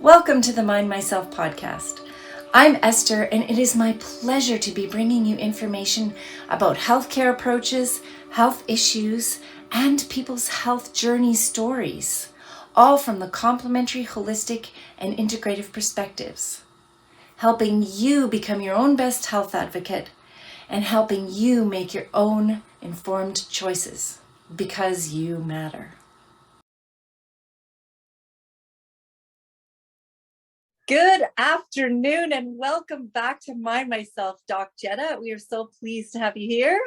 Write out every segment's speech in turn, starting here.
Welcome to the Mind Myself podcast. I'm Esther, and it is my pleasure to be bringing you information about healthcare approaches, health issues, and people's health journey stories, all from the complementary, holistic, and integrative perspectives, helping you become your own best health advocate and helping you make your own informed choices because you matter. Good afternoon and welcome back to Mind Myself, Doc Jetta. We are so pleased to have you here.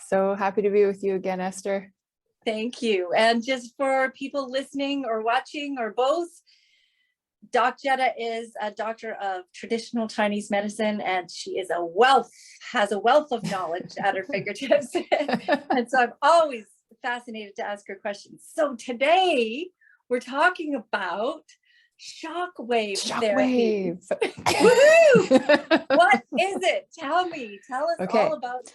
So happy to be with you again, Esther. Thank you. And just for people listening or watching or both, Doc Jetta is a doctor of traditional Chinese medicine, and she is has a wealth of knowledge at her fingertips. And so I'm always fascinated to ask her questions. So today we're talking about shockwave therapy. Woohoo! What is it? Tell us all about it.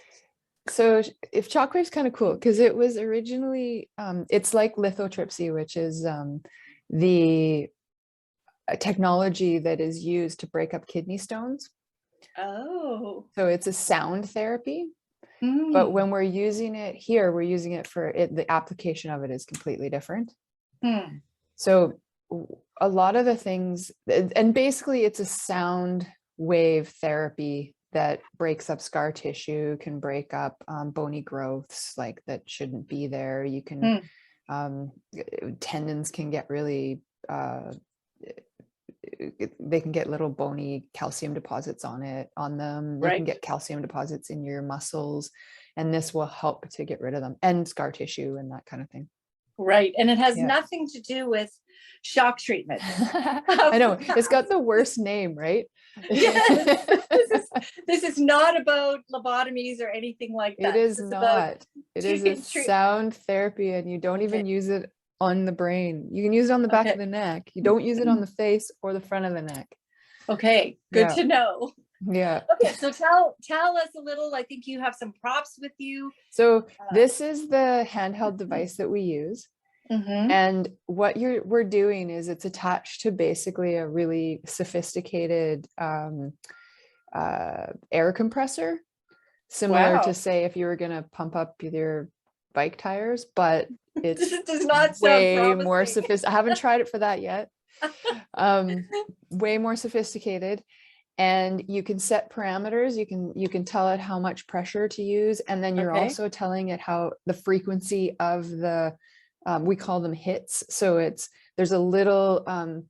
So if shockwave is kind of cool because it was originally, it's like lithotripsy, which is the technology that is used to break up kidney stones. Oh. So it's a sound therapy. But when we're using it here, we're using it for it. The application of it is completely different. So a lot of the things, and basically it's a sound wave therapy that breaks up scar tissue, can break up bony growths like that shouldn't be there. You can tendons can get really they can get little bony calcium deposits on them. They can get calcium deposits in your muscles, and this will help to get rid of them, and scar tissue and that kind of thing. Right. And it has nothing to do with shock treatment. I know, it's got the worst name, right? Yes. This is not about lobotomies or anything like that. It is not. It is a sound therapy, and you don't even use it on the brain. You can use it on the back of the neck. You don't use it on the face or the front of the neck. Okay, good to know. Yeah. Okay, so tell us a little. I think you have some props with you. So this is the handheld device that we use. And what we're doing is it's attached to basically a really sophisticated air compressor, similar to, say, if you were going to pump up your bike tires, but it's does not way more sophisticated. I haven't tried it for that yet. Way more sophisticated. And you can set parameters. You can tell it how much pressure to use, and then you're also telling it how the frequency of the we call them hits. So there's a little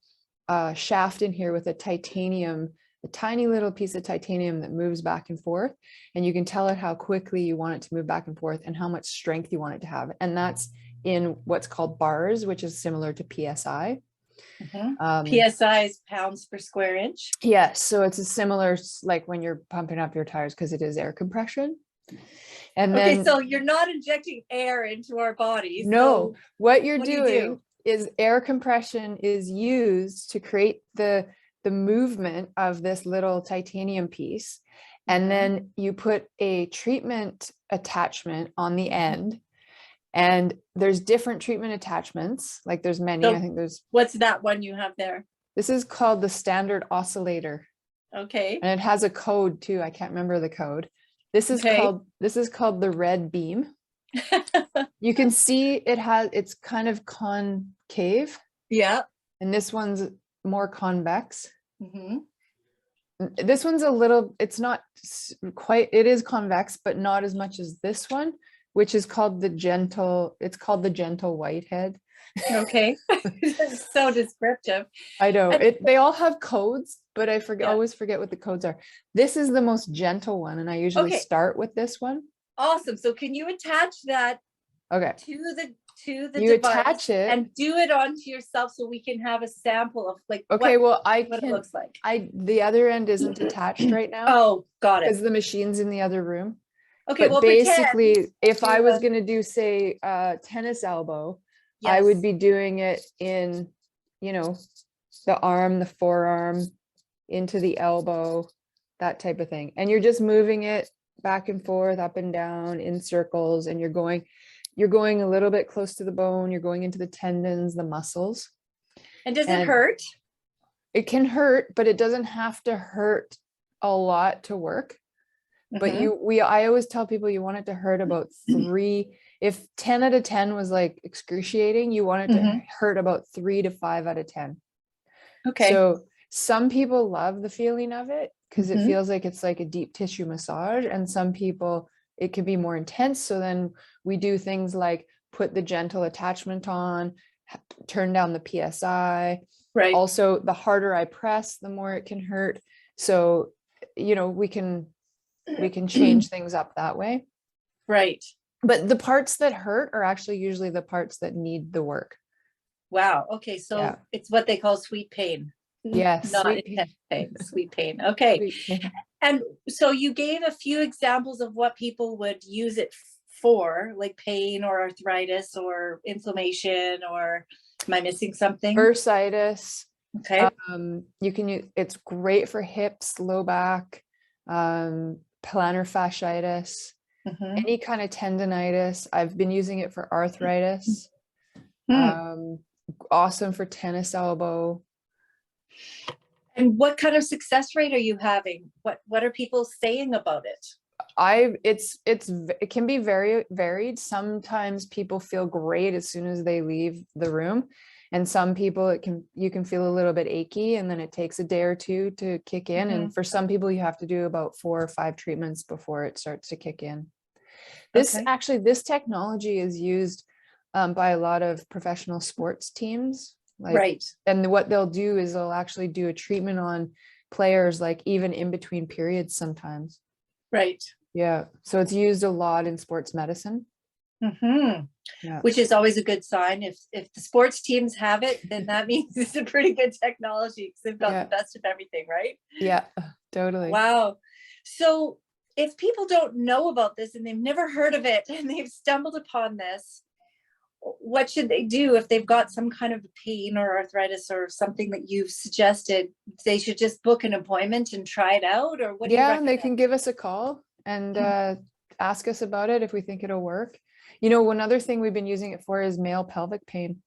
shaft in here with a tiny little piece of titanium that moves back and forth, and you can tell it how quickly you want it to move back and forth and how much strength you want it to have. And that's in what's called bars, which is similar to PSI. PSI is pounds per square inch. Yes, so it's a similar, like when you're pumping up your tires, because it is air compression. And then, so you're not injecting air into our bodies. No, so what you're doing is air compression is used to create the movement of this little titanium piece. And then you put a treatment attachment on the end. And there's different treatment attachments. Like there's many. So I think there's. What's that one you have there? This is called the standard oscillator. Okay. And it has a code too. I can't remember the code. This is called the red beam. You can see it's kind of concave. Yeah. And this one's more convex. This one's it's not quite, it is convex, but not as much as this one, which is called the gentle whitehead. Okay. So descriptive. I know. They all have codes, but I always forget what the codes are. This is the most gentle one, and I usually start with this one. Awesome. So can you attach that to the you device, attach it and do it onto yourself so we can have a sample of what it looks like. The other end isn't attached right now. Oh, got it. Because the machine's in the other room. Okay, but basically, if I was going to do, say, tennis elbow, I would be doing it in, the arm, the forearm, into the elbow, that type of thing. And you're just moving it back and forth, up and down in circles, and you're going a little bit close to the bone, you're going into the tendons, the muscles. And does it hurt? It can hurt, but it doesn't have to hurt a lot to work. But I always tell people you want it to hurt about 3. If 10 out of 10 was like excruciating, you want it to hurt about 3 to 5 out of 10. Okay. So some people love the feeling of it because it feels like it's like a deep tissue massage, and some people it can be more intense. So then we do things like put the gentle attachment on, turn down the PSI. Right. Also, the harder I press, the more it can hurt. So, we can change things up that way. Right. But the parts that hurt are actually usually the parts that need the work. Wow. Okay. So it's what they call sweet pain. Yes. Not intense pain, sweet pain. Okay. Sweet pain. And so you gave a few examples of what people would use it for, like pain or arthritis or inflammation, or am I missing something? Bursitis. Okay. You can use, it's great for hips, low back, plantar fasciitis, any kind of tendonitis. I've been using it for arthritis. Awesome for tennis elbow. And what kind of success rate are you having? What are people saying about it? It can be very varied. Sometimes people feel great as soon as they leave the room. And some people you can feel a little bit achy, and then it takes a day or two to kick in. And for some people, you have to do about 4 or 5 treatments before it starts to kick in. This technology is used by a lot of professional sports teams. Right. And what they'll do is they'll actually do a treatment on players, like even in between periods sometimes. Right. Yeah. So it's used a lot in sports medicine. Yeah. Which is always a good sign. If the sports teams have it, then that means it's a pretty good technology because they've got the best of everything, right? Yeah, totally. Wow. So if people don't know about this and they've never heard of it and they've stumbled upon this, what should they do if they've got some kind of pain or arthritis or something that you've suggested? They should just book an appointment and try it out, or what do you recommend? They can give us a call and ask us about it if we think it'll work. One other thing we've been using it for is male pelvic pain.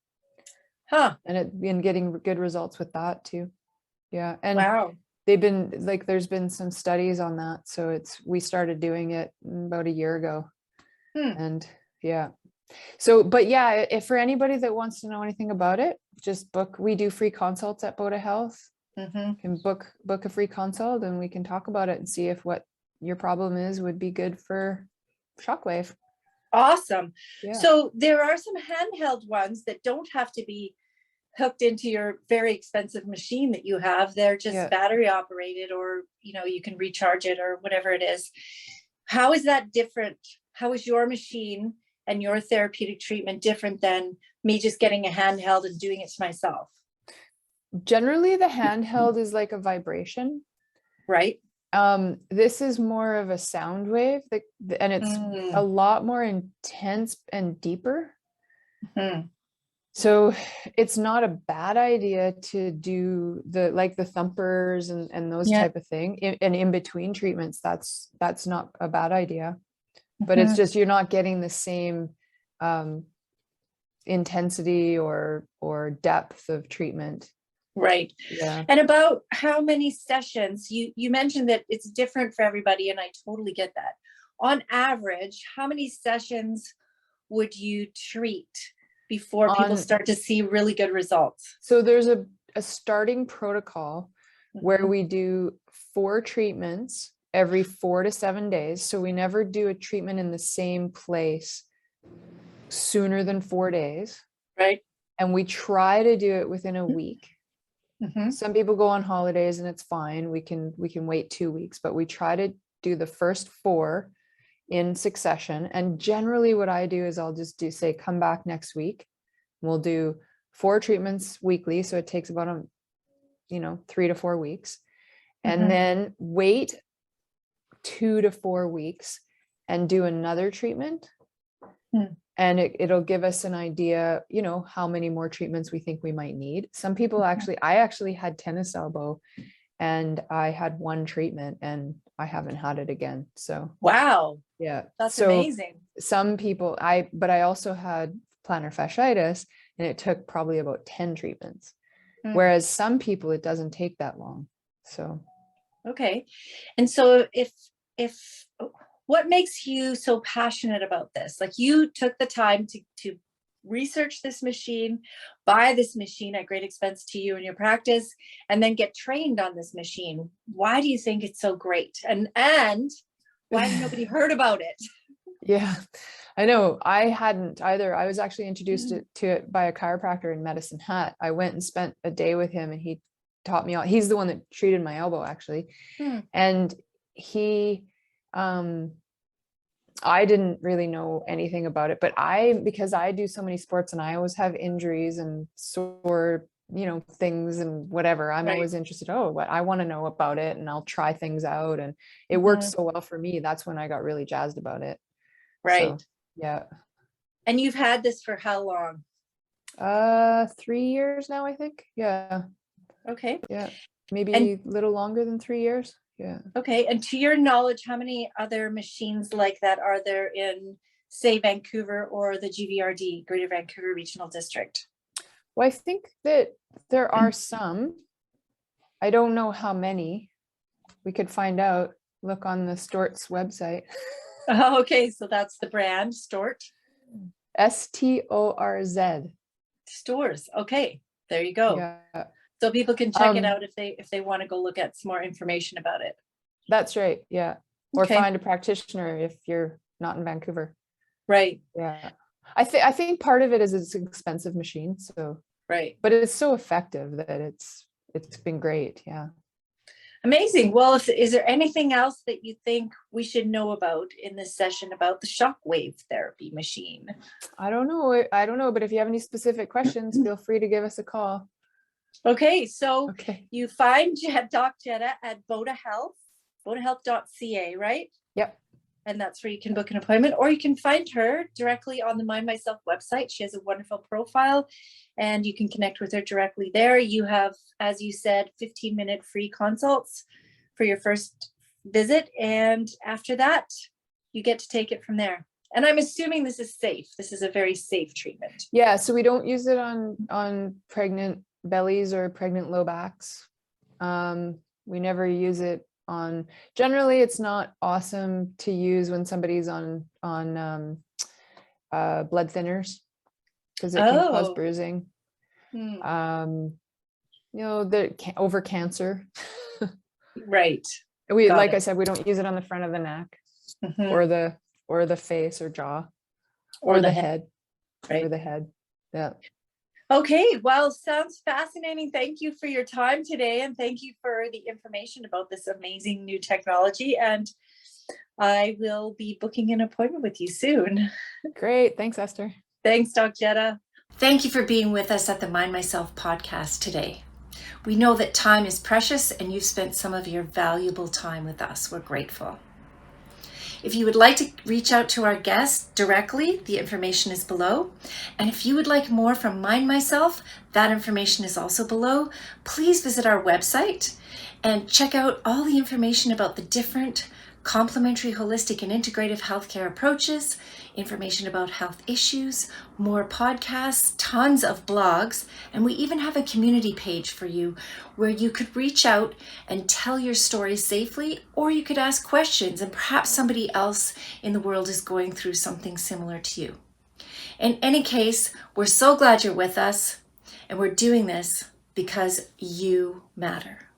And it's been getting good results with that too. Yeah. And wow. They've been like, there's been some studies on that. So we started doing it about a year ago. And yeah. So, but yeah, if for anybody that wants to know anything about it, just book. We do free consults at Boda Health. Can book a free consult, and we can talk about it and see if what your problem is would be good for Shockwave. Awesome. Yeah. So there are some handheld ones that don't have to be hooked into your very expensive machine that you have. They're just battery operated, or you can recharge it or whatever it is. How is that different? How is your machine and your therapeutic treatment different than me just getting a handheld and doing it to myself? Generally, the handheld is like a vibration. Right. This is more of a sound wave, and it's a lot more intense and deeper. So it's not a bad idea to do the thumpers and those type of thing. And in between treatments, that's not a bad idea. But it's just, you're not getting the same intensity or depth of treatment. Right. Yeah. And about how many sessions, you mentioned that it's different for everybody, and I totally get that. On average, how many sessions would you treat before people start to see really good results? So there's a starting protocol where we do 4 treatments every 4 to 7 days. So we never do a treatment in the same place sooner than 4 days. Right. And we try to do it within a week. Some people go on holidays and it's fine. We can wait 2 weeks, but we try to do the first 4 in succession. And generally what I do is I'll just say, come back next week. We'll do 4 treatments weekly. So it takes about 3 to 4 weeks, and then wait 2 to 4 weeks and do another treatment. And it'll give us an idea, how many more treatments we think we might need. Some people I actually had tennis elbow and I had 1 treatment and I haven't had it again. So, wow. Yeah. That's amazing. Some people but I also had plantar fasciitis, and it took probably about 10 treatments. Whereas some people, it doesn't take that long. So. Okay. And so if what makes you so passionate about this? Like, you took the time to research this machine, buy this machine at great expense to you and your practice, and then get trained on this machine. Why do you think it's so great? And why has nobody heard about it? Yeah, I know. I hadn't either. I was actually introduced to it by a chiropractor in Medicine Hat. I went and spent a day with him, and he taught me all. He's the one that treated my elbow, actually. And he, I didn't really know anything about it, but because I do so many sports and I always have injuries and sore, things and whatever, I'm always interested. Oh, what I want to know about it, and I'll try things out. And it worked so well for me. That's when I got really jazzed about it. Right. So, yeah. And you've had this for how long? 3 years now, I think. Yeah. Okay. Yeah. Maybe a little longer than 3 years. Yeah. Okay. And to your knowledge, how many other machines like that are there in, say, Vancouver or the GVRD, Greater Vancouver Regional District? Well, I think that there are some. I don't know how many. We could find out. Look on the Stort's website. Oh, okay. So that's the brand, Stort. STORZ. Stores. Okay. There you go. Yeah. So people can check it out if they want to go look at some more information about it. That's right. Yeah. Or Okay. find a practitioner if you're not in Vancouver. Right. Yeah. I think part of it is it's an expensive machine. So. Right. But it's so effective that it's been great. Yeah. Amazing. Well, is there anything else that you think we should know about in this session about the shockwave therapy machine? I don't know. But if you have any specific questions, feel free to give us a call. Okay. So you find Doc Jetta at bodahealth.ca, right? Yep. And that's where you can book an appointment, or you can find her directly on the Mind Myself website. She has a wonderful profile and you can connect with her directly there. You have, as you said, 15-minute free consults for your first visit. And after that, you get to take it from there. And I'm assuming this is safe. This is a very safe treatment. Yeah. So we don't use it on pregnant bellies or pregnant low backs. We never use it on, generally it's not awesome to use when somebody's on blood thinners, because it can cause bruising. Over cancer. Right. I said, we don't use it on the front of the neck or the face or jaw or the head. Right. Or the head. Yeah. Okay, well, sounds fascinating. Thank you for your time today, and thank you for the information about this amazing new technology. And I will be booking an appointment with you soon. Great. Thanks, Esther. Thanks, Doc Jetta. Thank you for being with us at the Mind Myself podcast today. We know that time is precious, and you've spent some of your valuable time with us. We're grateful. If you would like to reach out to our guests directly, the information is below. And if you would like more from Mind Myself, that information is also below. Please visit our website and check out all the information about the different complementary, holistic, and integrative healthcare approaches, information about health issues, more podcasts, tons of blogs, and we even have a community page for you where you could reach out and tell your story safely, or you could ask questions, and perhaps somebody else in the world is going through something similar to you. In any case, we're so glad you're with us, and we're doing this because you matter.